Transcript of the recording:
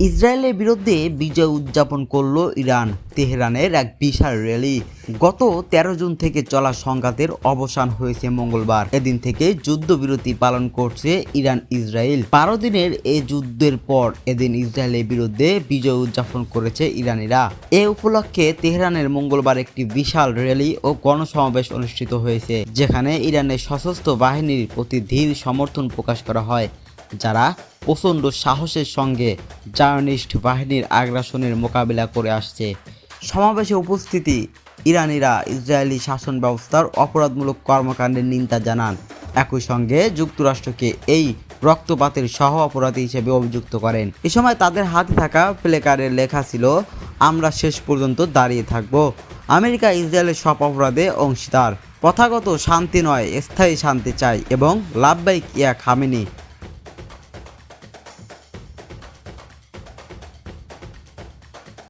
ইসরায়েলের বিরুদ্ধে বিজয় উদযাপন করল ইরান। তেহরানের এক বিশাল র্যালি। গত 13 জুন থেকে চলা সংঘাতের অবসান হয়েছে মঙ্গলবার। এদিন থেকে যুদ্ধবিরতি পালন করছে ইরান ইসরায়েল। 12 দিনের এই যুদ্ধের পর এদিন ইসরায়েলের বিরুদ্ধে বিজয় উদযাপন করেছে ইরানিরা। এ উপলক্ষে তেহরানের মঙ্গলবার একটি বিশাল র্যালি ও গণসমাবেশ অনুষ্ঠিত হয়েছে, যেখানে ইরানের সশস্ত্র বাহিনীর প্রতি দৃঢ় সমর্থন প্রকাশ করা হয়, যারা প্রচণ্ড সাহসের সঙ্গে জায়নিস্ট বাহিনীর আগ্রাসনের মোকাবিলা করে আসছে। সমাবেশে উপস্থিতি ইরানিরা ইসরায়েলি শাসন ব্যবস্থার অপরাধমূলক কর্মকাণ্ডের নিন্দা জানান। একই সঙ্গে যুক্তরাষ্ট্রকে এই রক্তপাতের সহ অপরাধী হিসেবে অভিযুক্ত করেন। এ সময় তাদের হাতে থাকা প্লেকার্ডে লেখা ছিল, আমরা শেষ পর্যন্ত দাঁড়িয়ে থাকব, আমেরিকা ইসরায়েলের সব অপরাধে অংশীদার, প্রথাগত শান্তি নয়, স্থায়ী শান্তি চাই এবং লাব্বাইক ইয়া খামেনি।